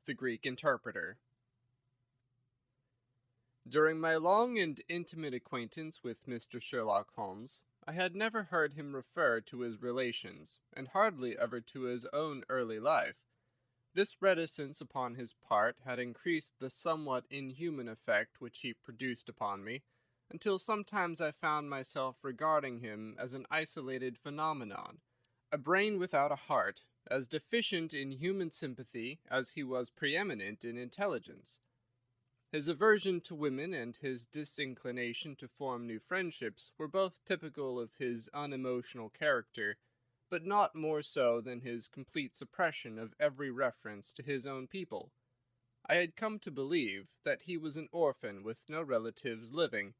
the Greek interpreter. During my long and intimate acquaintance with Mr. Sherlock Holmes, I had never heard him refer to his relations, and hardly ever to his own early life. This reticence upon his part had increased the somewhat inhuman effect which he produced upon me, until sometimes I found myself regarding him as an isolated phenomenon, a brain without a heart, as deficient in human sympathy as he was preeminent in intelligence. His aversion to women and his disinclination to form new friendships were both typical of his unemotional character, but not more so than his complete suppression of every reference to his own people. I had come to believe that he was an orphan with no relatives living,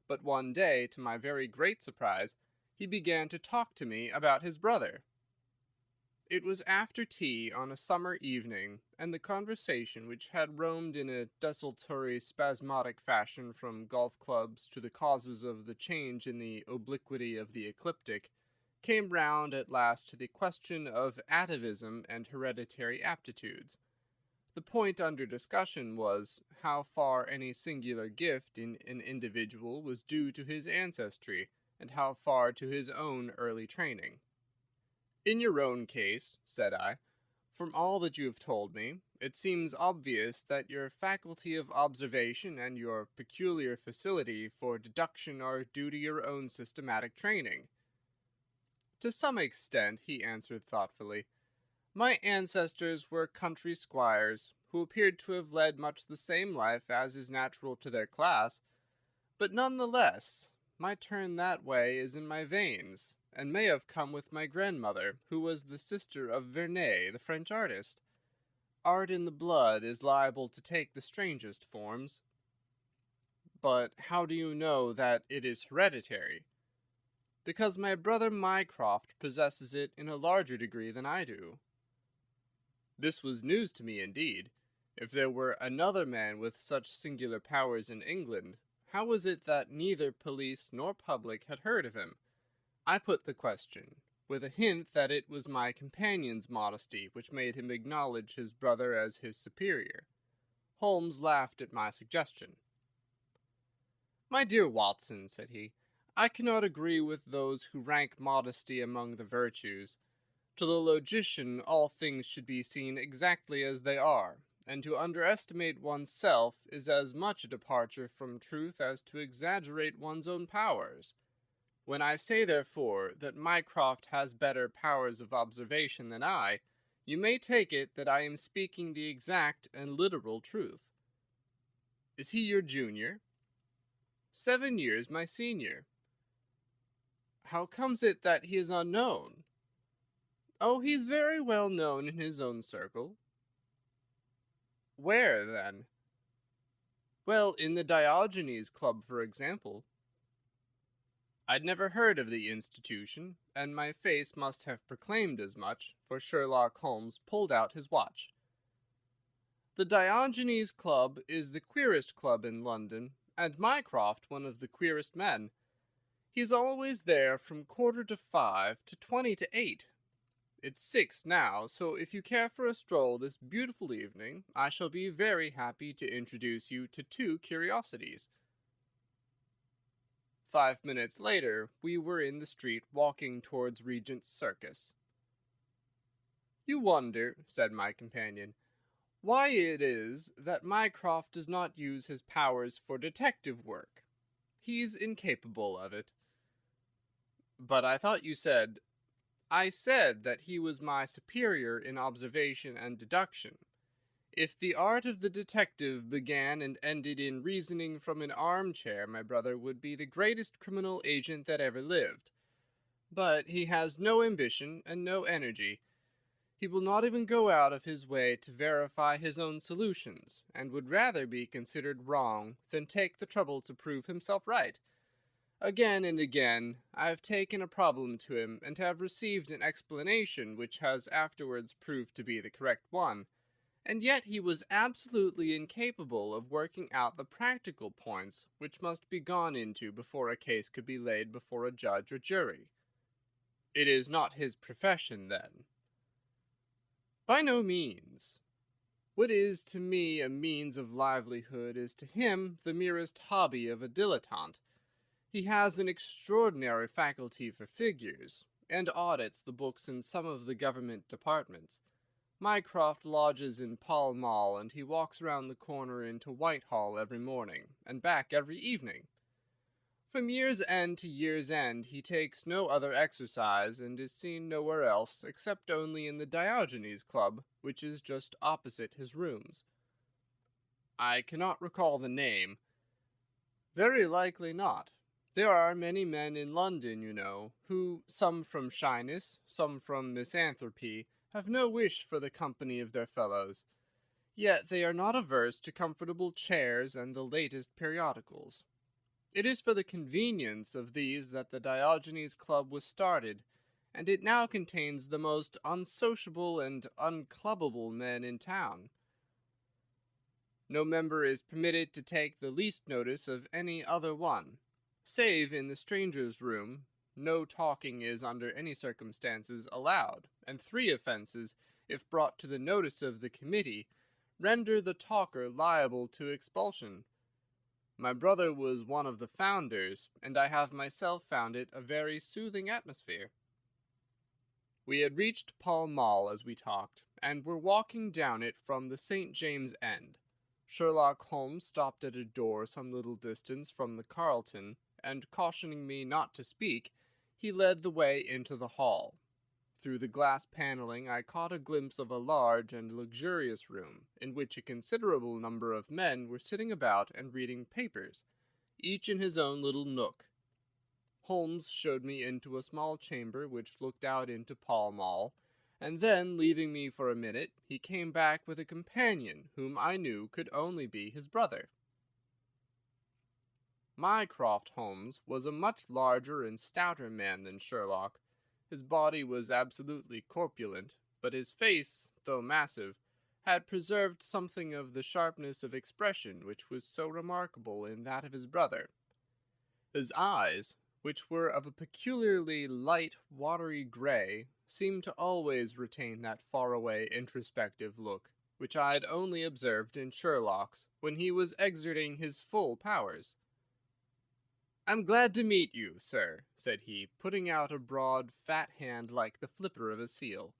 but one day, to my very great surprise, he began to talk to me about his brother. It was after tea on a summer evening, and the conversation, which had roamed in a desultory, spasmodic fashion from golf clubs to the causes of the change in the obliquity of the ecliptic, came round at last to the question of atavism and hereditary aptitudes. The point under discussion was how far any singular gift in an individual was due to his ancestry, and how far to his own early training. "In your own case," said I, "from all that you have told me, it seems obvious that your faculty of observation and your peculiar facility for deduction are due to your own systematic training." "To some extent," he answered thoughtfully. "My ancestors were country squires, who appeared to have led much the same life as is natural to their class, but none the less, my turn that way is in my veins, and may have come with my grandmother, who was the sister of Vernet, the French artist. Art in the blood is liable to take the strangest forms." "But how do you know that it is hereditary?" "Because my brother Mycroft possesses it in a larger degree than I do." This was news to me indeed. If there were another man with such singular powers in England, how was it that neither police nor public had heard of him? I put the question, with a hint that it was my companion's modesty which made him acknowledge his brother as his superior. Holmes laughed at my suggestion. "My dear Watson," said he, "I cannot agree with those who rank modesty among the virtues. To the logician all things should be seen exactly as they are, and to underestimate one's self is as much a departure from truth as to exaggerate one's own powers. When I say, therefore, that Mycroft has better powers of observation than I, you may take it that I am speaking the exact and literal truth." "Is he your junior?" "7 years my senior." "How comes it that he is unknown?" "Oh, he's very well known in his own circle." "Where, then?" "Well, in the Diogenes Club, for example." I'd never heard of the institution, and my face must have proclaimed as much, for Sherlock Holmes pulled out his watch. "The Diogenes Club is the queerest club in London, and Mycroft one of the queerest men. He's always there from 4:45 to 7:20. It's 6 now, so if you care for a stroll this beautiful evening, I shall be very happy to introduce you to 2 curiosities." 5 minutes later, we were in the street walking towards Regent's Circus. "You wonder," said my companion, "why it is that Mycroft does not use his powers for detective work. He's incapable of it." "But I thought you said—" "I said that he was my superior in observation and deduction. If the art of the detective began and ended in reasoning from an armchair, my brother would be the greatest criminal agent that ever lived. But he has no ambition and no energy. He will not even go out of his way to verify his own solutions, and would rather be considered wrong than take the trouble to prove himself right. Again and again I have taken a problem to him, and have received an explanation which has afterwards proved to be the correct one. And yet he was absolutely incapable of working out the practical points which must be gone into before a case could be laid before a judge or jury." "It is not his profession, then?" "By no means. What is to me a means of livelihood is to him the merest hobby of a dilettante. He has an extraordinary faculty for figures, and audits the books in some of the government departments. Mycroft lodges in Pall Mall, and he walks round the corner into Whitehall every morning, and back every evening. From year's end to year's end he takes no other exercise, and is seen nowhere else, except only in the Diogenes Club, which is just opposite his rooms. I cannot recall the name. Very likely not. There are many men in London, you know, who, some from shyness, some from misanthropy, have no wish for the company of their fellows. Yet they are not averse to comfortable chairs and the latest periodicals. It is for the convenience of these that the Diogenes Club was started, and it now contains the most unsociable and unclubbable men in town. No member is permitted to take the least notice of any other one. Save in the stranger's room, no talking is under any circumstances allowed, and 3 offences, if brought to the notice of the committee, render the talker liable to expulsion. My brother was one of the founders, and I have myself found it a very soothing atmosphere. We had reached Pall Mall as we talked, and were walking down it from the St. James's End. Sherlock Holmes stopped at a door some little distance from the Carlton, and cautioning me not to speak, he led the way into the hall. Through the glass paneling I caught a glimpse of a large and luxurious room, in which a considerable number of men were sitting about and reading papers, each in his own little nook. Holmes showed me into a small chamber which looked out into Pall Mall, and then, leaving me for a minute, he came back with a companion whom I knew could only be his brother. Mycroft Holmes was a much larger and stouter man than Sherlock. His body was absolutely corpulent, but his face, though massive, had preserved something of the sharpness of expression which was so remarkable in that of his brother. His eyes, which were of a peculiarly light, watery grey, seemed to always retain that far-away, introspective look, which I had only observed in Sherlock's, when he was exerting his full powers. "I'm glad to meet you, sir," said he, putting out a broad, fat hand like the flipper of a seal.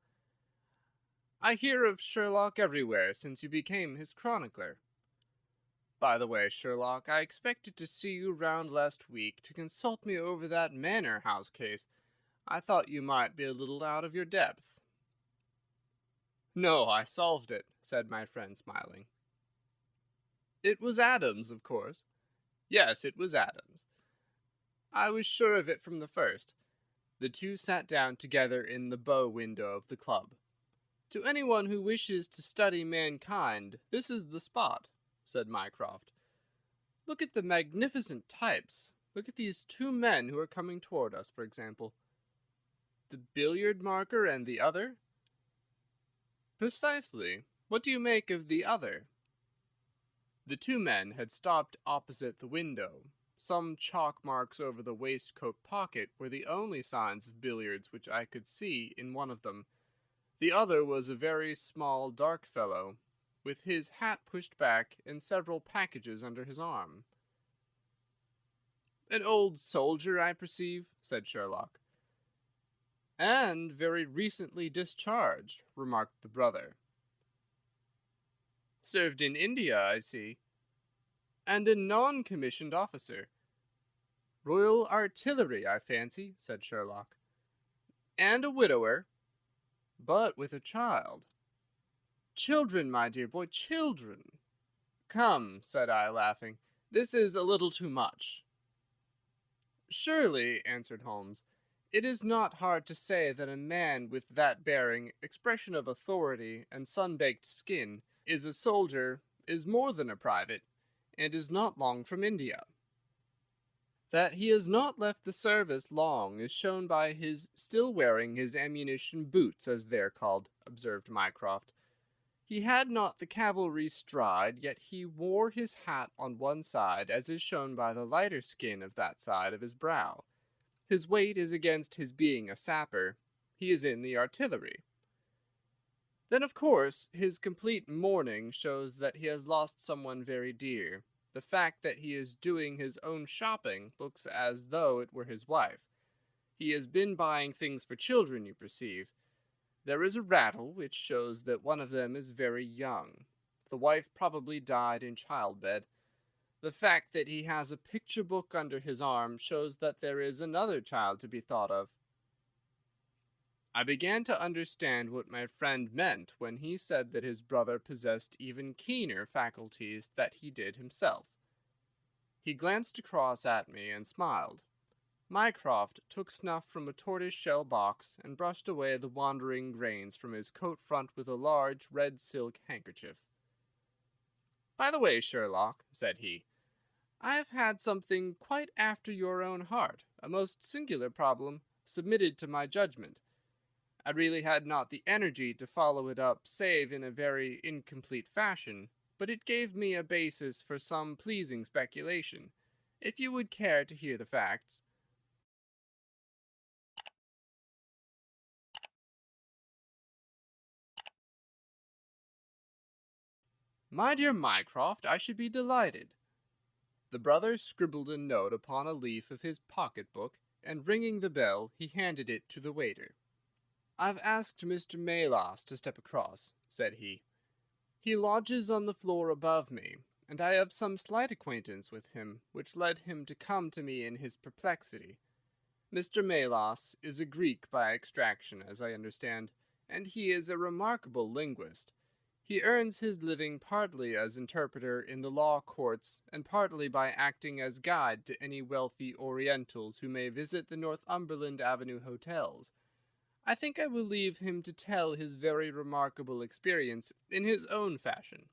"I hear of Sherlock everywhere since you became his chronicler. By the way, Sherlock, I expected to see you round last week to consult me over that Manor House case. I thought you might be a little out of your depth." "No, I solved it," said my friend, smiling. "It was Adams, of course." "Yes, it was Adams. I was sure of it from the first." The two sat down together in the bow window of the club. "To anyone who wishes to study mankind, this is the spot," said Mycroft. "Look at the magnificent types. Look at these 2 men who are coming toward us, for example." "The billiard marker and the other?" "Precisely. What do you make of the other?" The 2 men had stopped opposite the window. Some chalk marks over the waistcoat pocket were the only signs of billiards which I could see in one of them. The other was a very small, dark fellow, with his hat pushed back and several packages under his arm. "An old soldier, I perceive," said Sherlock. "And very recently discharged," remarked the brother. "Served in India, I see." "And a non-commissioned officer." "Royal Artillery, I fancy," said Sherlock. "And a widower." "But with a child." "Children, my dear boy, children." "Come," said I, laughing, "this is a little too much." "Surely," answered Holmes, "it is not hard to say that a man with that bearing, expression of authority, and sun-baked skin, is a soldier, is more than a private, and is not long from India. That he has not left the service long is shown by his still wearing his ammunition boots, as they are called," observed Mycroft. "He had not the cavalry stride, yet he wore his hat on one side, as is shown by the lighter skin of that side of his brow. His weight is against his being a sapper. He is in the artillery." Then, of course, his complete mourning shows that he has lost someone very dear. The fact that he is doing his own shopping looks as though it were his wife. He has been buying things for children, you perceive. There is a rattle which shows that one of them is very young. The wife probably died in childbed. The fact that he has a picture book under his arm shows that there is another child to be thought of. I began to understand what my friend meant when he said that his brother possessed even keener faculties than he did himself. He glanced across at me and smiled. Mycroft took snuff from a tortoise-shell box and brushed away the wandering grains from his coat front with a large red silk handkerchief. "By the way, Sherlock," said he, "I have had something quite after your own heart, a most singular problem, submitted to my judgment. I really had not the energy to follow it up save in a very incomplete fashion, but it gave me a basis for some pleasing speculation. If you would care to hear the facts." "My dear Mycroft, I should be delighted." The brother scribbled a note upon a leaf of his pocket-book, and ringing the bell, he handed it to the waiter. "I've asked Mr. Melas to step across," said he. "He lodges on the floor above me, and I have some slight acquaintance with him, which led him to come to me in his perplexity. Mr. Melas is a Greek by extraction, as I understand, and he is a remarkable linguist. He earns his living partly as interpreter in the law courts and partly by acting as guide to any wealthy Orientals who may visit the Northumberland Avenue hotels. I think I will leave him to tell his very remarkable experience in his own fashion."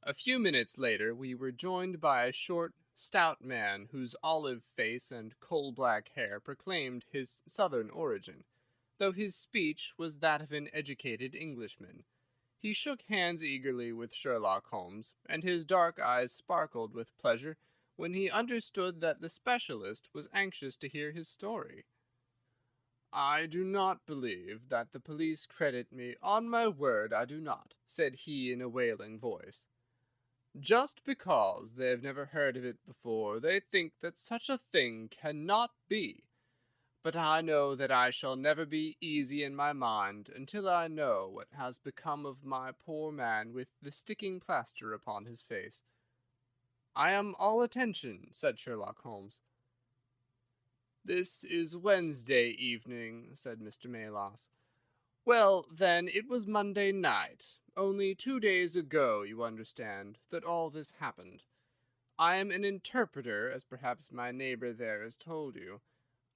A few minutes later we were joined by a short, stout man whose olive face and coal-black hair proclaimed his southern origin, though his speech was that of an educated Englishman. He shook hands eagerly with Sherlock Holmes, and his dark eyes sparkled with pleasure when he understood that the specialist was anxious to hear his story. "I do not believe that the police credit me, on my word I do not," said he in a wailing voice. "Just because they have never heard of it before, they think that such a thing cannot be. But I know that I shall never be easy in my mind until I know what has become of my poor man with the sticking plaster upon his face." "I am all attention," said Sherlock Holmes. "This is Wednesday evening," said Mr. Melas. "Well, then, it was Monday night, only 2 days ago, you understand, that all this happened. I am an interpreter, as perhaps my neighbor there has told you.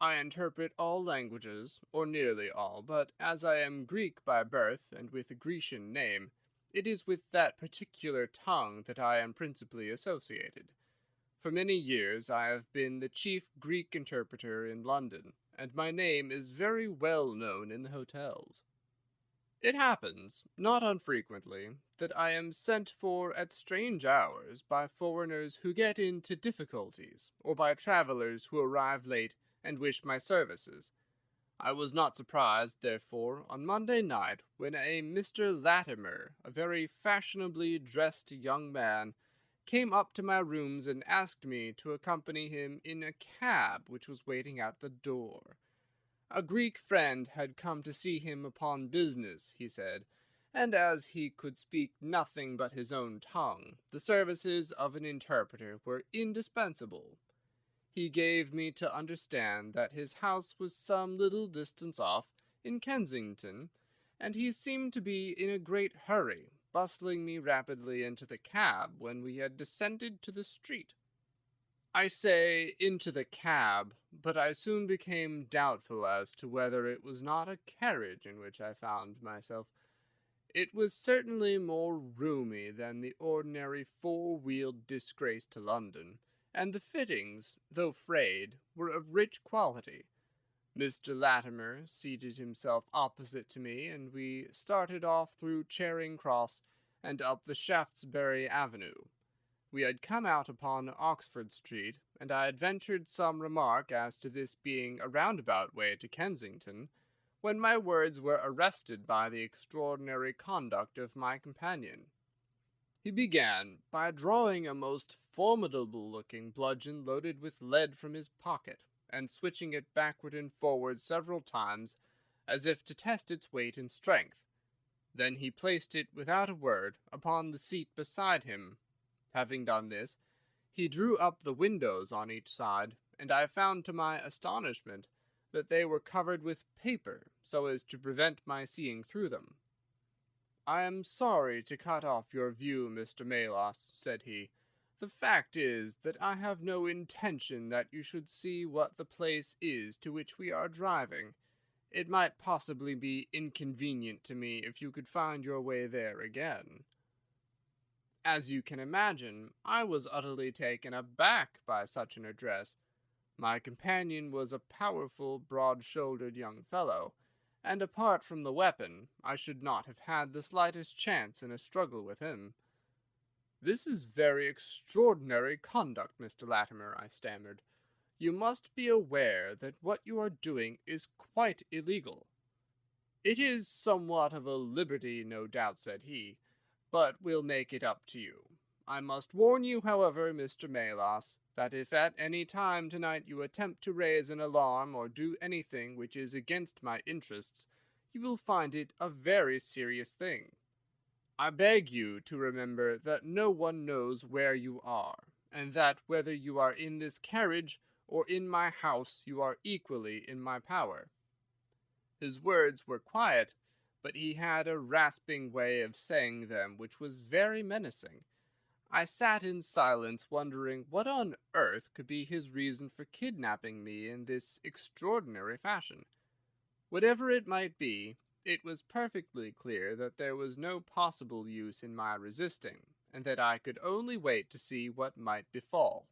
I interpret all languages, or nearly all, but as I am Greek by birth and with a Grecian name, it is with that particular tongue that I am principally associated. For many years I have been the chief Greek interpreter in London, and my name is very well known in the hotels. It happens, not unfrequently, that I am sent for at strange hours by foreigners who get into difficulties, or by travelers who arrive late and wish my services. I was not surprised, therefore, on Monday night when a Mr. Latimer, a very fashionably dressed young man, came up to my rooms and asked me to accompany him in a cab which was waiting at the door. A Greek friend had come to see him upon business, he said, and as he could speak nothing but his own tongue, the services of an interpreter were indispensable. He gave me to understand that his house was some little distance off, in Kensington, and he seemed to be in a great hurry, bustling me rapidly into the cab when we had descended to the street. I say into the cab, but I soon became doubtful as to whether it was not a carriage in which I found myself. It was certainly more roomy than the ordinary four-wheeled disgrace to London, and the fittings, though frayed, were of rich quality. Mr. Latimer seated himself opposite to me, and we started off through Charing Cross and up the Shaftesbury Avenue. We had come out upon Oxford Street, and I had ventured some remark as to this being a roundabout way to Kensington, when my words were arrested by the extraordinary conduct of my companion. He began by drawing a most formidable-looking bludgeon loaded with lead from his pocket, and switching it backward and forward several times, as if to test its weight and strength. Then he placed it, without a word, upon the seat beside him. Having done this, he drew up the windows on each side, and I found to my astonishment that they were covered with paper, so as to prevent my seeing through them. "I am sorry to cut off your view, Mr. Melas," said he. "The fact is that I have no intention that you should see what the place is to which we are driving. It might possibly be inconvenient to me if you could find your way there again." As you can imagine, I was utterly taken aback by such an address. My companion was a powerful, broad-shouldered young fellow, and apart from the weapon, I should not have had the slightest chance in a struggle with him. "This is very extraordinary conduct, Mr. Latimer," I stammered. "You must be aware that what you are doing is quite illegal." "It is somewhat of a liberty, no doubt," said he, "but we'll make it up to you. I must warn you, however, Mr. Melas, that if at any time tonight you attempt to raise an alarm or do anything which is against my interests, you will find it a very serious thing. I beg you to remember that no one knows where you are, and that whether you are in this carriage or in my house, you are equally in my power." His words were quiet, but he had a rasping way of saying them which was very menacing. I sat in silence, wondering what on earth could be his reason for kidnapping me in this extraordinary fashion. Whatever it might be, it was perfectly clear that there was no possible use in my resisting, and that I could only wait to see what might befall.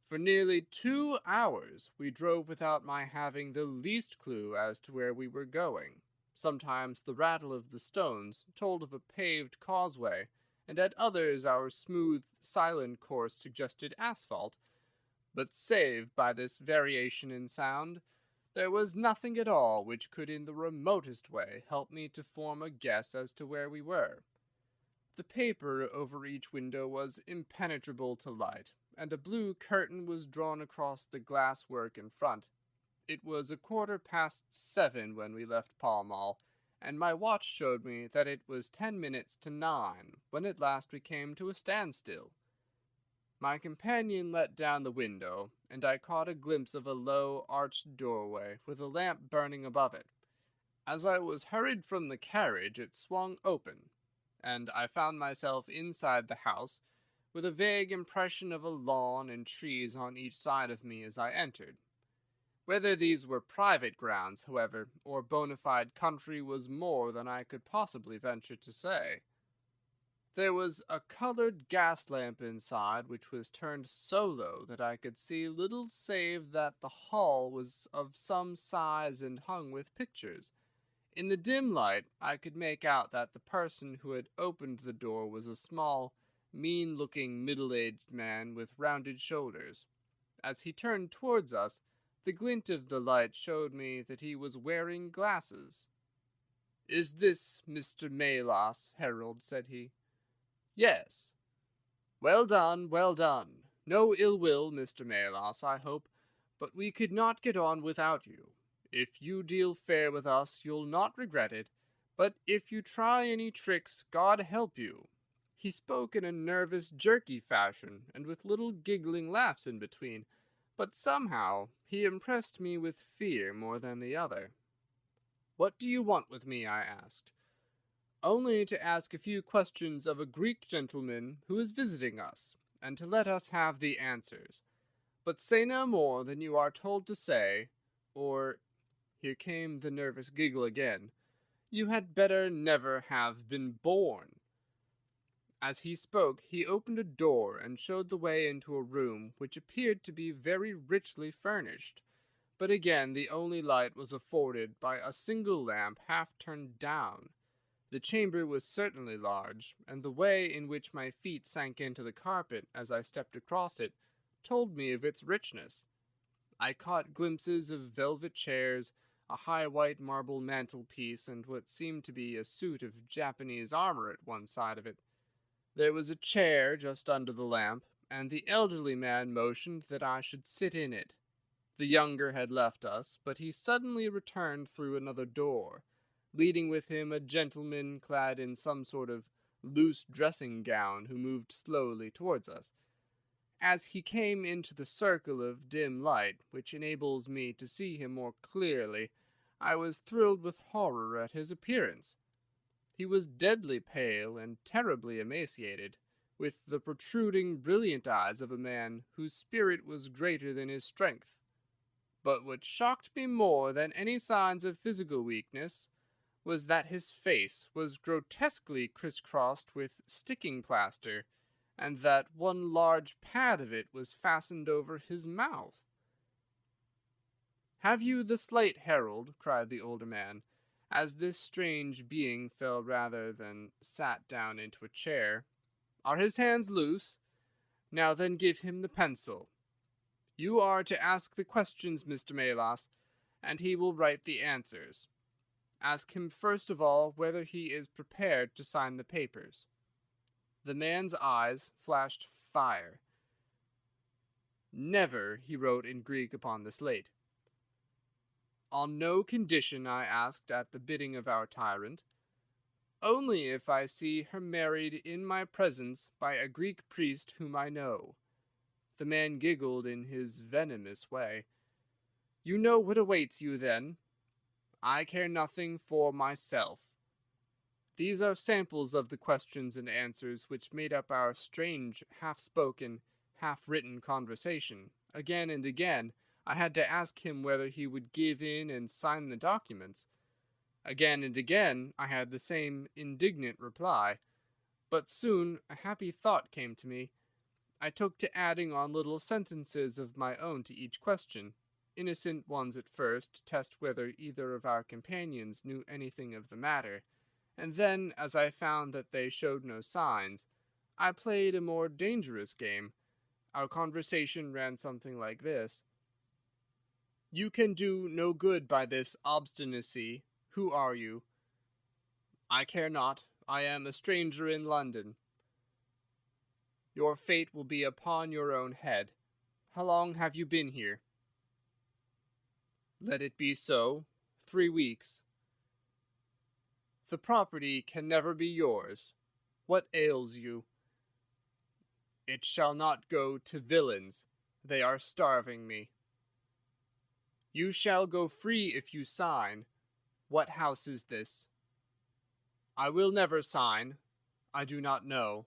For nearly 2 hours we drove without my having the least clue as to where we were going. Sometimes the rattle of the stones told of a paved causeway, and at others our smooth, silent course suggested asphalt. But save by this variation in sound, there was nothing at all which could in the remotest way help me to form a guess as to where we were. The paper over each window was impenetrable to light, and a blue curtain was drawn across the glass work in front. It was 7:15 when we left Pall Mall, and my watch showed me that it was 10 minutes to 9 when at last we came to a standstill. My companion let down the window, and I caught a glimpse of a low, arched doorway with a lamp burning above it. As I was hurried from the carriage, it swung open, and I found myself inside the house, with a vague impression of a lawn and trees on each side of me as I entered. Whether these were private grounds, however, or bona fide country was more than I could possibly venture to say. There was a colored gas lamp inside, which was turned so low that I could see little save that the hall was of some size and hung with pictures. In the dim light, I could make out that the person who had opened the door was a small, mean-looking, middle-aged man with rounded shoulders. As he turned towards us, the glint of the light showed me that he was wearing glasses. "Is this Mr. Melas, Harold?" said he. "Yes." "Well done, well done. No ill will, Mr. Melas, I hope, but we could not get on without you. If you deal fair with us, you'll not regret it, but if you try any tricks, God help you." He spoke in a nervous, jerky fashion, and with little giggling laughs in between, but somehow he impressed me with fear more than the other. "What do you want with me?" I asked. "Only to ask a few questions of a Greek gentleman who is visiting us, and to let us have the answers. But say no more than you are told to say, or," here came the nervous giggle again, "you had better never have been born." As he spoke, he opened a door and showed the way into a room which appeared to be very richly furnished, but again the only light was afforded by a single lamp half turned down. The chamber was certainly large, and the way in which my feet sank into the carpet as I stepped across it told me of its richness. I caught glimpses of velvet chairs, a high white marble mantelpiece, and what seemed to be a suit of Japanese armor at one side of it. There was a chair just under the lamp, and the elderly man motioned that I should sit in it. The younger had left us, but he suddenly returned through another door, leading with him a gentleman clad in some sort of loose dressing gown who moved slowly towards us. As he came into the circle of dim light, which enables me to see him more clearly, I was thrilled with horror at his appearance. He was deadly pale and terribly emaciated, with the protruding, brilliant eyes of a man whose spirit was greater than his strength. But what shocked me more than any signs of physical weakness was that his face was grotesquely crisscrossed with sticking plaster, and that one large pad of it was fastened over his mouth. "Have you the slate, Harold?" cried the older man, as this strange being fell rather than sat down into a chair. "Are his hands loose? Now then give him the pencil. You are to ask the questions, Mr. Melas, and he will write the answers. Ask him first of all whether he is prepared to sign the papers." The man's eyes flashed fire. "Never," he wrote in Greek upon the slate. "On no condition," I asked at the bidding of our tyrant. "Only if I see her married in my presence by a Greek priest whom I know." The man giggled in his venomous way. "You know what awaits you, then?" "I care nothing for myself." These are samples of the questions and answers which made up our strange, half-spoken, half-written conversation. Again and again, I had to ask him whether he would give in and sign the documents. Again and again, I had the same indignant reply. But soon a happy thought came to me. I took to adding on little sentences of my own to each question, innocent ones at first, to test whether either of our companions knew anything of the matter. And then, as I found that they showed no signs, I played a more dangerous game. Our conversation ran something like this. "You can do no good by this obstinacy. Who are you?" "I care not. I am a stranger in London." "Your fate will be upon your own head. How long have you been here?" "Let it be so. 3 weeks." "The property can never be yours. What ails you?" "It shall not go to villains. They are starving me." "You shall go free if you sign. What house is this?" "I will never sign. I do not know."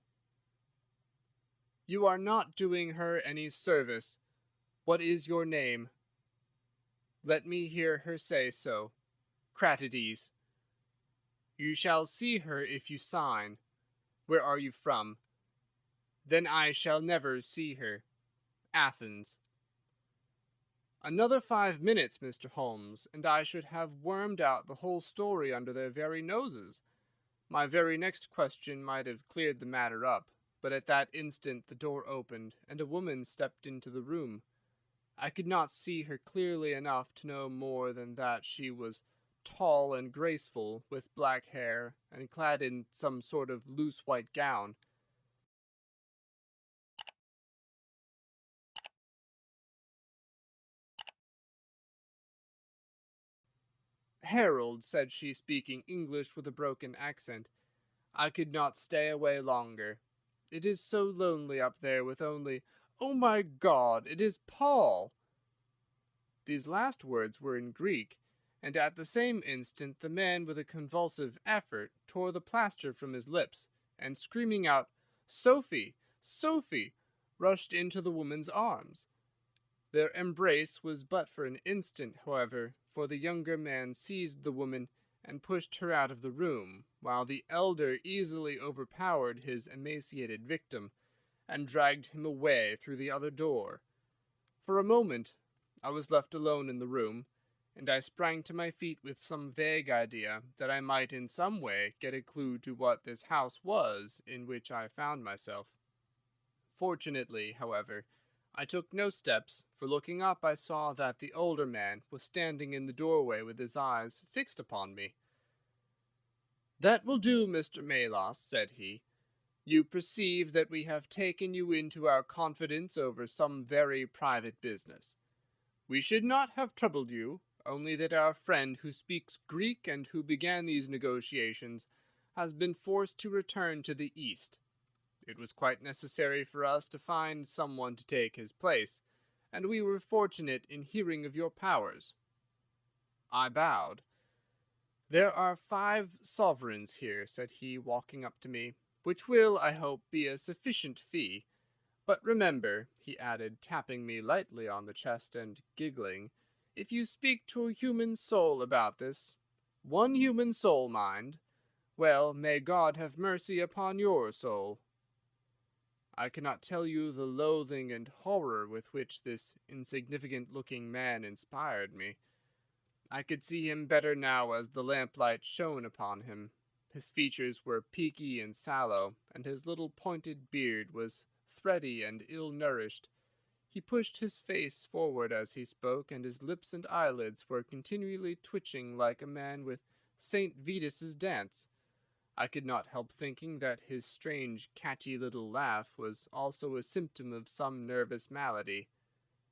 "You are not doing her any service. What is your name?" "Let me hear her say so. Cratides." "You shall see her if you sign. Where are you from?" "Then I shall never see her. Athens." Another 5 minutes, Mr. Holmes, and I should have wormed out the whole story under their very noses. My very next question might have cleared the matter up, but at that instant the door opened, and a woman stepped into the room. I could not see her clearly enough to know more than that she was tall and graceful, with black hair, and clad in some sort of loose white gown. "Harold," said she, speaking English with a broken accent, "I could not stay away longer. It is so lonely up there with only— Oh my God, it is Paul!" These last words were in Greek, and at the same instant the man with a convulsive effort tore the plaster from his lips, and screaming out, "Sophie! Sophie!" rushed into the woman's arms. Their embrace was but for an instant, however, for the younger man seized the woman and pushed her out of the room, while the elder easily overpowered his emaciated victim, and dragged him away through the other door. For a moment I was left alone in the room, and I sprang to my feet with some vague idea that I might in some way get a clue to what this house was in which I found myself. Fortunately, however, I took no steps, for looking up I saw that the older man was standing in the doorway with his eyes fixed upon me. "That will do, Mr. Melas," said he. "You perceive that we have taken you into our confidence over some very private business. We should not have troubled you, only that our friend who speaks Greek and who began these negotiations has been forced to return to the East. It was quite necessary for us to find someone to take his place, and we were fortunate in hearing of your powers." I bowed. "There are 5 sovereigns here," said he, walking up to me, "which will, I hope, be a sufficient fee. But remember," he added, tapping me lightly on the chest and giggling, "if you speak to a human soul about this, 1 human soul, mind, well, may God have mercy upon your soul." I cannot tell you the loathing and horror with which this insignificant-looking man inspired me. I could see him better now as the lamplight shone upon him. His features were peaky and sallow, and his little pointed beard was thready and ill-nourished. He pushed his face forward as he spoke, and his lips and eyelids were continually twitching like a man with St. Vitus's dance. I could not help thinking that his strange, catchy little laugh was also a symptom of some nervous malady.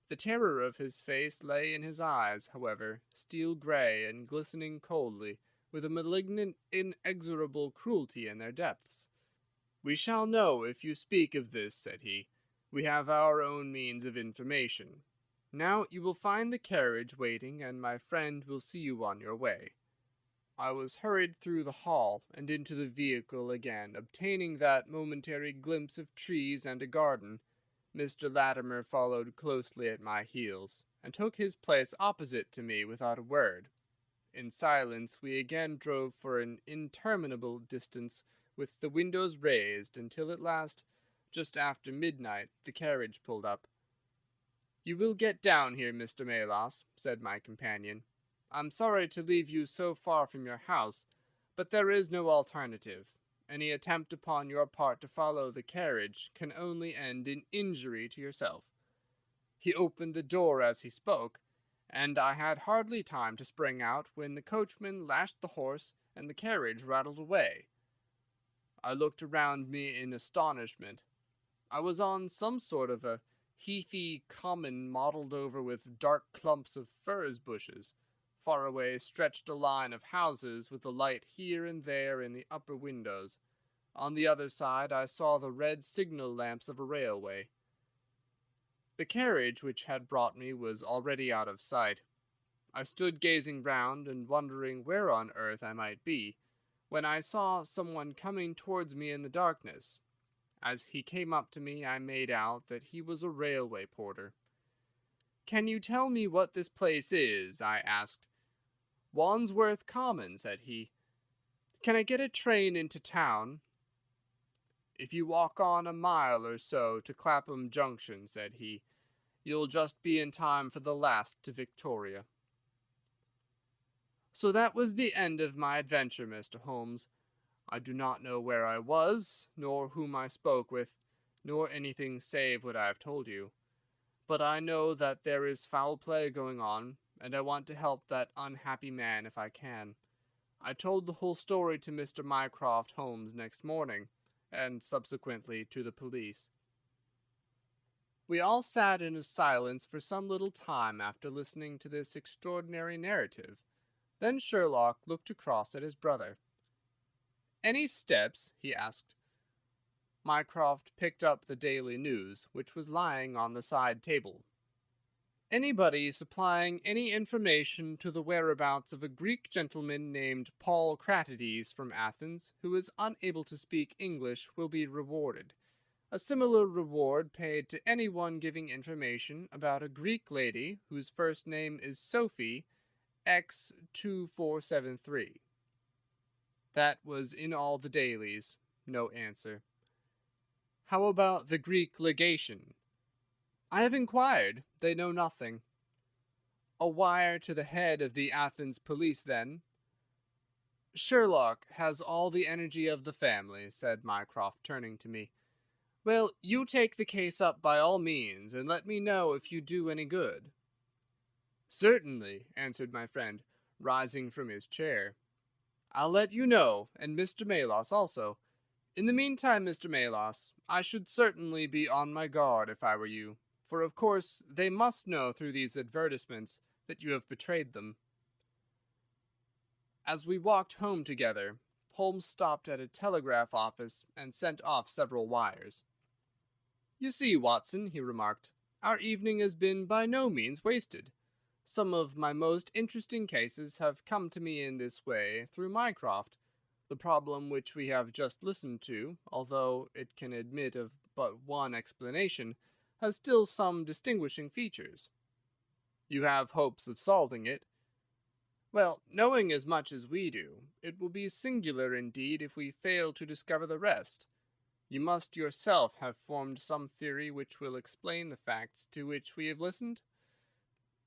The terror of his face lay in his eyes, however, steel-gray and glistening coldly, with a malignant, inexorable cruelty in their depths. "We shall know if you speak of this," said he. "We have our own means of information. Now you will find the carriage waiting, and my friend will see you on your way." I was hurried through the hall and into the vehicle again, obtaining that momentary glimpse of trees and a garden. Mr. Latimer followed closely at my heels, and took his place opposite to me without a word. In silence we again drove for an interminable distance with the windows raised, until at last, just after midnight, the carriage pulled up. "You will get down here, Mr. Melas," said my companion. "I'm sorry to leave you so far from your house, but there is no alternative. Any attempt upon your part to follow the carriage can only end in injury to yourself." He opened the door as he spoke, and I had hardly time to spring out when the coachman lashed the horse and the carriage rattled away. I looked around me in astonishment. I was on some sort of a heathy common mottled over with dark clumps of furze bushes. Far away stretched a line of houses with a light here and there in the upper windows. On the other side I saw the red signal lamps of a railway. The carriage which had brought me was already out of sight. I stood gazing round and wondering where on earth I might be, when I saw someone coming towards me in the darkness. As he came up to me I made out that he was a railway porter. "Can you tell me what this place is?" I asked. "Wandsworth Common," said he. "Can I get a train into town?" "If you walk on a mile or so to Clapham Junction," said he, "you'll just be in time for the last to Victoria." So that was the end of my adventure, Mr. Holmes. I do not know where I was, nor whom I spoke with, nor anything save what I have told you. But I know that there is foul play going on, and I want to help that unhappy man if I can. I told the whole story to Mr. Mycroft Holmes next morning, and subsequently to the police. We all sat in a silence for some little time after listening to this extraordinary narrative. Then Sherlock looked across at his brother. "Any steps?" he asked. Mycroft picked up the Daily News, which was lying on the side table. "Anybody supplying any information to the whereabouts of a Greek gentleman named Paul Cratides from Athens, who is unable to speak English, will be rewarded. A similar reward paid to anyone giving information about a Greek lady whose first name is Sophie, X2473. That was in all the dailies. No answer. "How about the Greek legation?" "I have inquired. They know nothing." "A wire to the head of the Athens police, then?" "Sherlock has all the energy of the family," said Mycroft, turning to me. Well, you take the case up by all means, and let me know if you do any good. Certainly, answered my friend, rising from his chair. I'll let you know, and Mr. Malos also. In the meantime, Mr. Malos, I should certainly be on my guard if I were you, for of course they must know through these advertisements that you have betrayed them. As we walked home together, Holmes stopped at a telegraph office and sent off several wires. You see, Watson, he remarked, our evening has been by no means wasted. Some of my most interesting cases have come to me in this way through Mycroft. The problem which we have just listened to, although it can admit of but one explanation, has still some distinguishing features. You have hopes of solving it? Well, knowing as much as we do, it will be singular indeed if we fail to discover the rest. You must yourself have formed some theory which will explain the facts to which we have listened?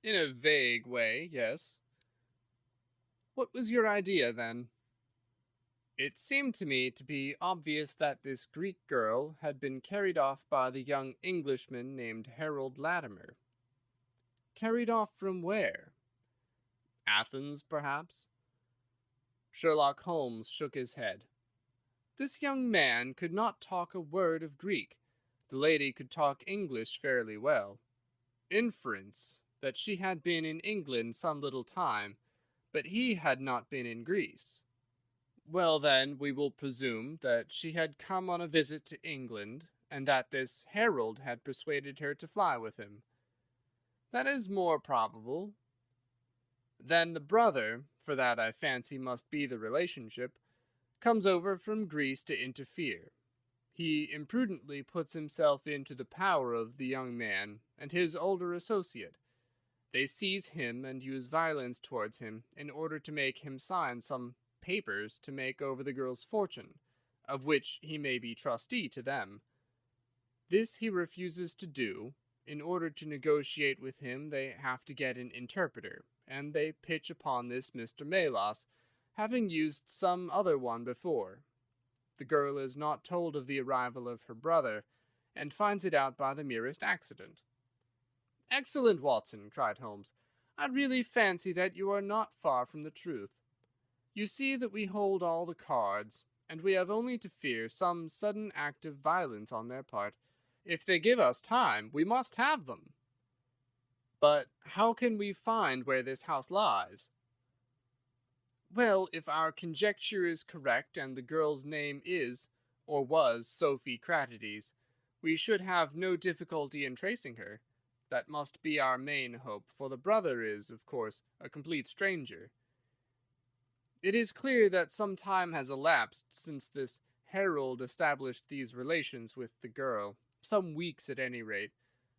In a vague way, yes. What was your idea, then? It seemed to me to be obvious that this Greek girl had been carried off by the young Englishman named Harold Latimer. Carried off from where? Athens, perhaps? Sherlock Holmes shook his head. This young man could not talk a word of Greek. The lady could talk English fairly well. Inference that she had been in England some little time, but he had not been in Greece. Well, then, we will presume that she had come on a visit to England, and that this Harold had persuaded her to fly with him. That is more probable. Then the brother, for that I fancy must be the relationship, comes over from Greece to interfere. He imprudently puts himself into the power of the young man and his older associate. They seize him and use violence towards him in order to make him sign some papers to make over the girl's fortune, of which he may be trustee to them. This he refuses to do. In order to negotiate with him, they have to get an interpreter, and they pitch upon this Mr. Malos, having used some other one before. The girl is not told of the arrival of her brother, and finds it out by the merest accident. Excellent, Watson, cried Holmes. I really fancy that you are not far from the truth. You see that we hold all the cards, and we have only to fear some sudden act of violence on their part. If they give us time, we must have them. But how can we find where this house lies? Well, if our conjecture is correct and the girl's name is, or was, Sophie Cratides, we should have no difficulty in tracing her. That must be our main hope, for the brother is, of course, a complete stranger. It is clear that some time has elapsed since this Harold established these relations with the girl, some weeks at any rate,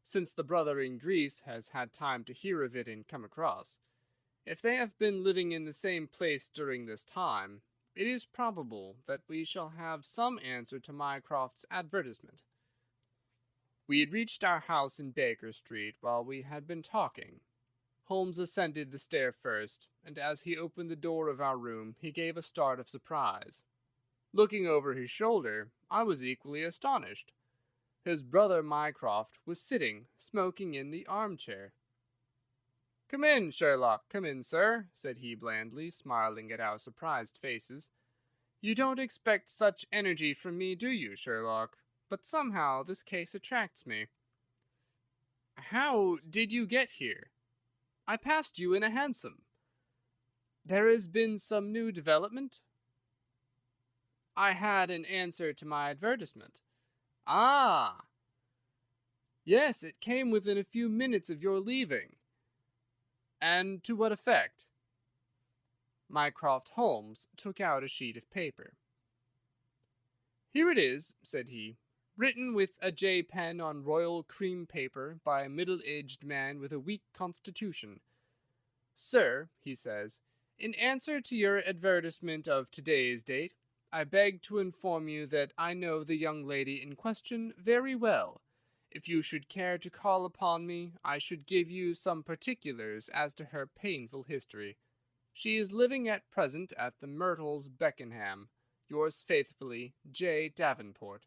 since the brother in Greece has had time to hear of it and come across. If they have been living in the same place during this time, it is probable that we shall have some answer to Mycroft's advertisement. We had reached our house in Baker Street while we had been talking. Holmes ascended the stair first, and as he opened the door of our room, he gave a start of surprise. Looking over his shoulder, I was equally astonished. His brother Mycroft was sitting, smoking in the armchair. "Come in, Sherlock, come in, sir," said he blandly, smiling at our surprised faces. "You don't expect such energy from me, do you, Sherlock? But somehow this case attracts me." "How did you get here?" "I passed you in a hansom." "There has been some new development?" "I had an answer to my advertisement." "Ah!" "Yes, it came within a few minutes of your leaving." "And to what effect?" Mycroft Holmes took out a sheet of paper. "Here it is," said he, "written with a J pen on royal cream paper by a middle-aged man with a weak constitution. 'Sir,' he says, 'in answer to your advertisement of today's date, I beg to inform you that I know the young lady in question very well. If you should care to call upon me, I should give you some particulars as to her painful history. She is living at present at the Myrtles, Beckenham. Yours faithfully, J. Davenport.'"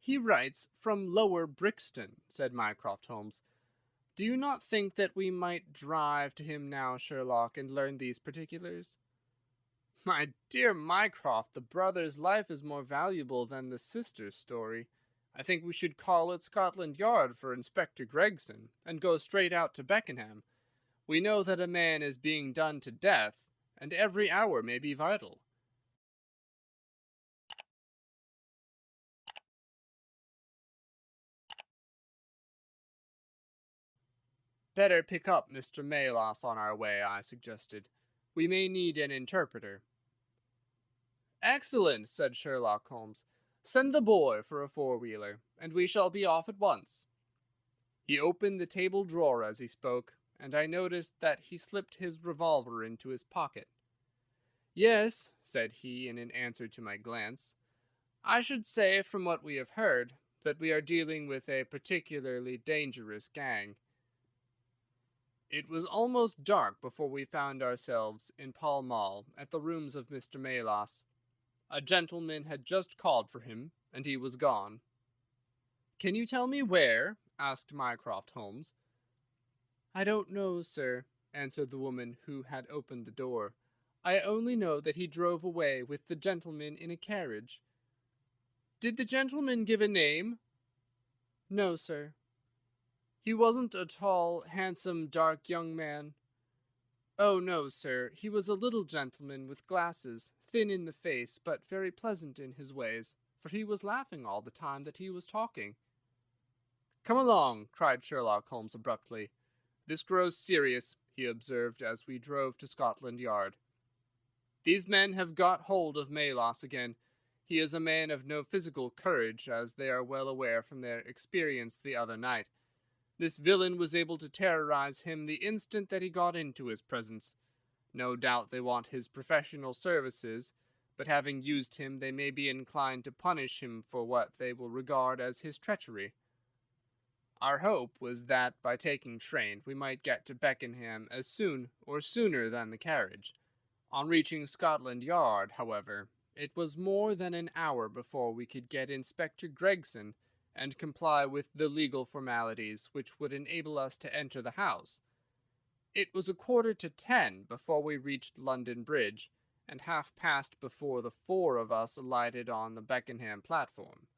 He writes from Lower Brixton, said Mycroft Holmes. Do you not think that we might drive to him now, Sherlock, and learn these particulars? My dear Mycroft, the brother's life is more valuable than the sister's story. I think we should call at Scotland Yard for Inspector Gregson, and go straight out to Beckenham. We know that a man is being done to death, and every hour may be vital. Better pick up Mr. Melas on our way, I suggested. We may need an interpreter. Excellent, said Sherlock Holmes. Send the boy for a four-wheeler, and we shall be off at once. He opened the table drawer as he spoke, and I noticed that he slipped his revolver into his pocket. Yes, said he in an answer to my glance, I should say, from what we have heard, that we are dealing with a particularly dangerous gang. It was almost dark before we found ourselves in Pall Mall at the rooms of Mr. Melas. A gentleman had just called for him, and he was gone. Can you tell me where? Asked Mycroft Holmes. I don't know, sir, answered the woman who had opened the door. I only know that he drove away with the gentleman in a carriage. Did the gentleman give a name? No, sir. He wasn't a tall, handsome, dark young man. Oh, no, sir. He was a little gentleman with glasses, thin in the face, but very pleasant in his ways, for he was laughing all the time that he was talking. Come along, cried Sherlock Holmes abruptly. This grows serious, he observed as we drove to Scotland Yard. These men have got hold of Melas again. He is a man of no physical courage, as they are well aware from their experience the other night. This villain was able to terrorize him the instant that he got into his presence. No doubt they want his professional services, but having used him, they may be inclined to punish him for what they will regard as his treachery. Our hope was that, by taking train, we might get to Beckenham as soon or sooner than the carriage. On reaching Scotland Yard, however, it was more than an hour before we could get Inspector Gregson and comply with the legal formalities which would enable us to enter the house. It was 9:45 before we reached London Bridge, and 5:30 before the four of us alighted on the Beckenham platform.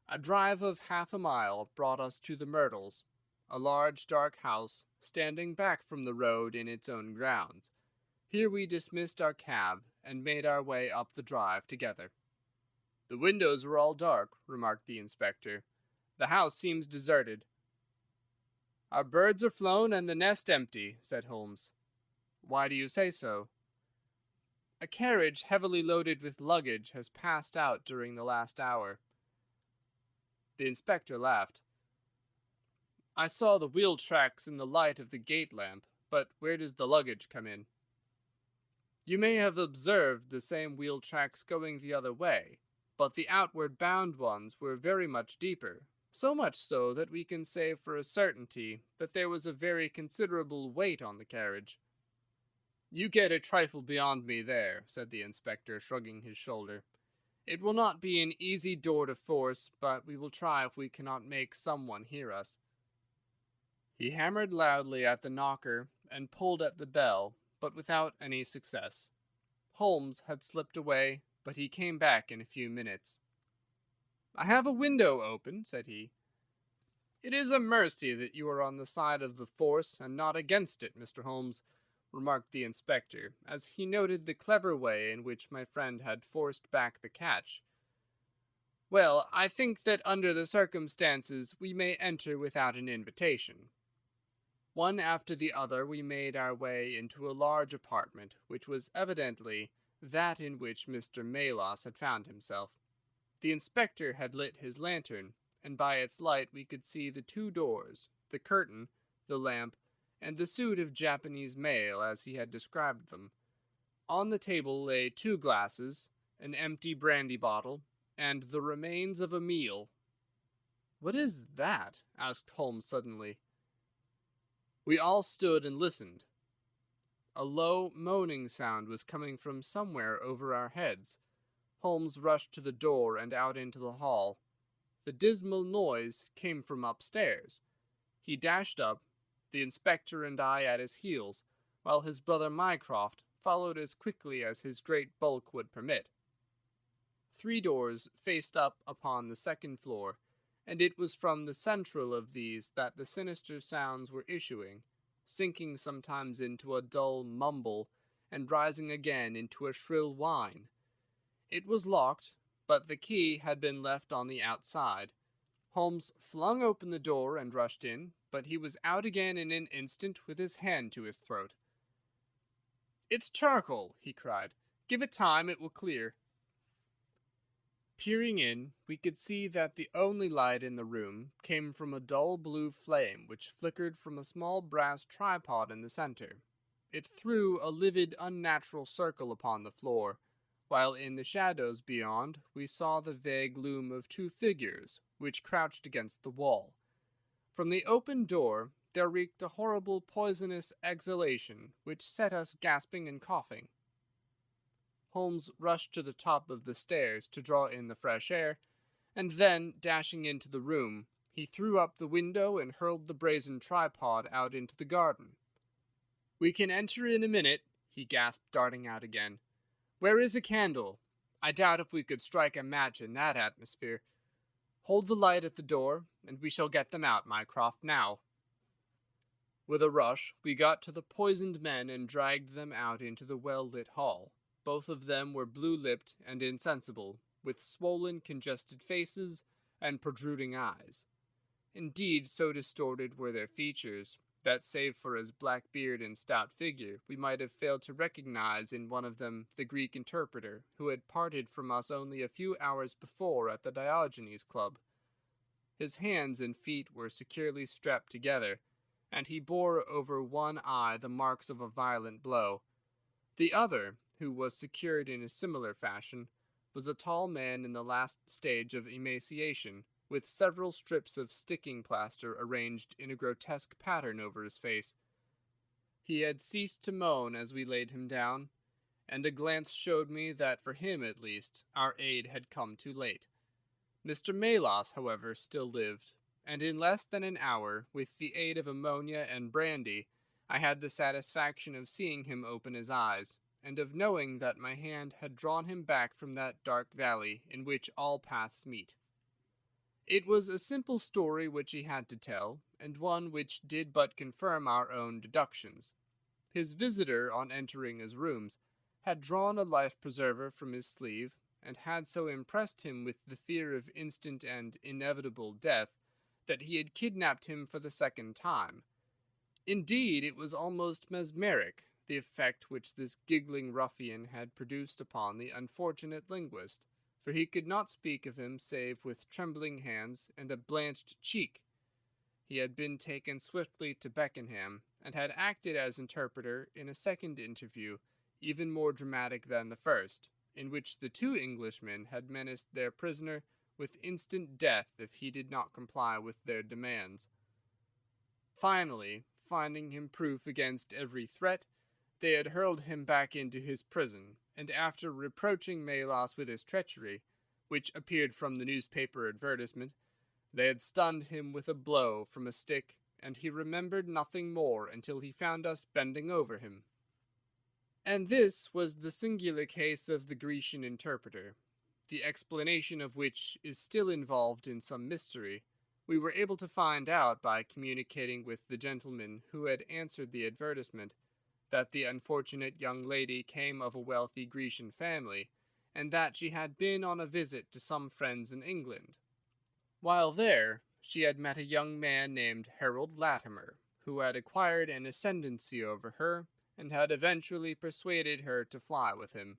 A drive of half a mile brought us to the Myrtles, a large dark house standing back from the road in its own grounds. Here we dismissed our cab and made our way up the drive together. The windows were all dark, remarked the inspector. The house seems deserted. Our birds are flown and the nest empty, said Holmes. Why do you say so? A carriage heavily loaded with luggage has passed out during the last hour. The inspector laughed. I saw the wheel tracks in the light of the gate lamp, but where does the luggage come in? You may have observed the same wheel tracks going the other way, but the outward bound ones were very much deeper, so much so that we can say for a certainty that there was a very considerable weight on the carriage. You get a trifle beyond me there, said the inspector, shrugging his shoulder. It will not be an easy door to force, but we will try if we cannot make someone hear us. He hammered loudly at the knocker and pulled at the bell, but without any success. Holmes had slipped away, but he came back in a few minutes. I have a window open, said he. It is a mercy that you are on the side of the force and not against it, Mr. Holmes, remarked the inspector, as he noted the clever way in which my friend had forced back the catch. Well, I think that under the circumstances we may enter without an invitation. One after the other we made our way into a large apartment, which was evidently that in which Mr. Melas had found himself. The inspector had lit his lantern, and by its light we could see the two doors, the curtain, the lamp, and the suit of Japanese mail as he had described them. On the table lay 2 glasses, an empty brandy bottle, and the remains of a meal. What is that? Asked Holmes suddenly. We all stood and listened. A low, moaning sound was coming from somewhere over our heads. Holmes rushed to the door and out into the hall. The dismal noise came from upstairs. He dashed up, the inspector and I at his heels, while his brother Mycroft followed as quickly as his great bulk would permit. 3 doors faced up upon the second floor, and it was from the central of these that the sinister sounds were issuing, sinking sometimes into a dull mumble, and rising again into a shrill whine. It was locked, but the key had been left on the outside. Holmes flung open the door and rushed in, but he was out again in an instant with his hand to his throat. "It's charcoal," he cried. "Give it time, it will clear." Peering in, we could see that the only light in the room came from a dull blue flame which flickered from a small brass tripod in the center. It threw a livid, unnatural circle upon the floor, while in the shadows beyond we saw the vague loom of 2 figures which crouched against the wall. From the open door there reeked a horrible poisonous exhalation which set us gasping and coughing. Holmes rushed to the top of the stairs to draw in the fresh air, and then, dashing into the room, he threw up the window and hurled the brazen tripod out into the garden. "We can enter in a minute," he gasped, darting out again. "Where is a candle? I doubt if we could strike a match in that atmosphere. Hold the light at the door, and we shall get them out, Mycroft, now." With a rush, we got to the poisoned men and dragged them out into the well-lit hall. Both of them were blue-lipped and insensible, with swollen, congested faces and protruding eyes. Indeed, so distorted were their features, that save for his black beard and stout figure, we might have failed to recognize in one of them the Greek interpreter, who had parted from us only a few hours before at the Diogenes Club. His hands and feet were securely strapped together, and he bore over one eye the marks of a violent blow. The other, who was secured in a similar fashion, was a tall man in the last stage of emaciation, with several strips of sticking plaster arranged in a grotesque pattern over his face. He had ceased to moan as we laid him down, and a glance showed me that for him at least our aid had come too late. Mr. Melas, however, still lived, and in less than an hour, with the aid of ammonia and brandy, I had the satisfaction of seeing him open his eyes, and of knowing that my hand had drawn him back from that dark valley in which all paths meet. It was a simple story which he had to tell, and one which did but confirm our own deductions. His visitor, on entering his rooms, had drawn a life-preserver from his sleeve, and had so impressed him with the fear of instant and inevitable death that he had kidnapped him for the second time. Indeed, it was almost mesmeric, the effect which this giggling ruffian had produced upon the unfortunate linguist, for he could not speak of him save with trembling hands and a blanched cheek. He had been taken swiftly to Beckenham, and had acted as interpreter in a second interview, even more dramatic than the first, in which the 2 Englishmen had menaced their prisoner with instant death if he did not comply with their demands. Finally, finding him proof against every threat, they had hurled him back into his prison, and after reproaching Melas with his treachery, which appeared from the newspaper advertisement, they had stunned him with a blow from a stick, and he remembered nothing more until he found us bending over him. And this was the singular case of the Grecian interpreter, the explanation of which is still involved in some mystery. We were able to find out by communicating with the gentleman who had answered the advertisement that the unfortunate young lady came of a wealthy Grecian family, and that she had been on a visit to some friends in England. While there, she had met a young man named Harold Latimer, who had acquired an ascendancy over her, and had eventually persuaded her to fly with him.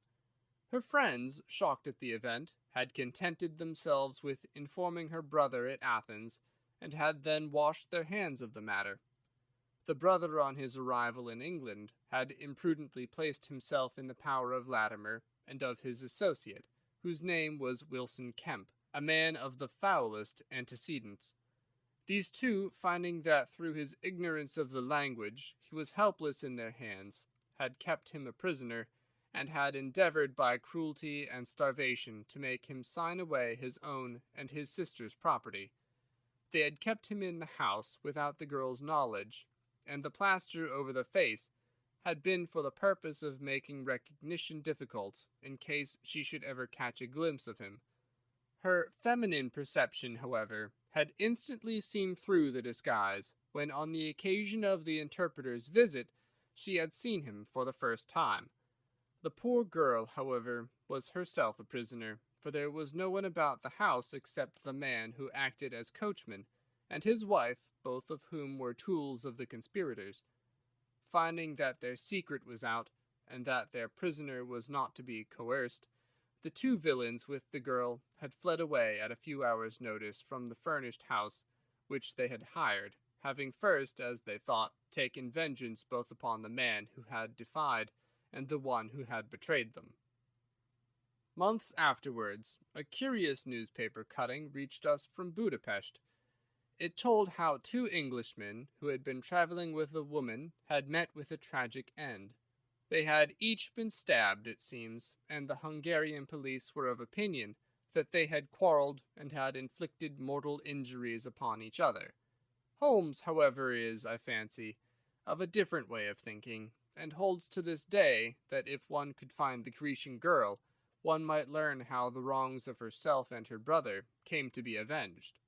Her friends, shocked at the event, had contented themselves with informing her brother at Athens, and had then washed their hands of the matter. The brother, on his arrival in England, had imprudently placed himself in the power of Latimer and of his associate, whose name was Wilson Kemp, a man of the foulest antecedents. These 2, finding that through his ignorance of the language he was helpless in their hands, had kept him a prisoner, and had endeavored by cruelty and starvation to make him sign away his own and his sister's property. They had kept him in the house without the girl's knowledge, and the plaster over the face had been for the purpose of making recognition difficult in case she should ever catch a glimpse of him. Her feminine perception, however, had instantly seen through the disguise when, on the occasion of the interpreter's visit, she had seen him for the first time. The poor girl, however, was herself a prisoner, for there was no one about the house except the man who acted as coachman, and his wife, both of whom were tools of the conspirators. Finding that their secret was out, and that their prisoner was not to be coerced, the two villains with the girl had fled away at a few hours' notice from the furnished house which they had hired, having first, as they thought, taken vengeance both upon the man who had defied and the one who had betrayed them. Months afterwards, a curious newspaper cutting reached us from Budapest. It told how two Englishmen who had been traveling with a woman had met with a tragic end. They had each been stabbed, it seems, and the Hungarian police were of opinion that they had quarrelled and had inflicted mortal injuries upon each other. Holmes, however, is, I fancy, of a different way of thinking, and holds to this day that if one could find the Grecian girl, one might learn how the wrongs of herself and her brother came to be avenged.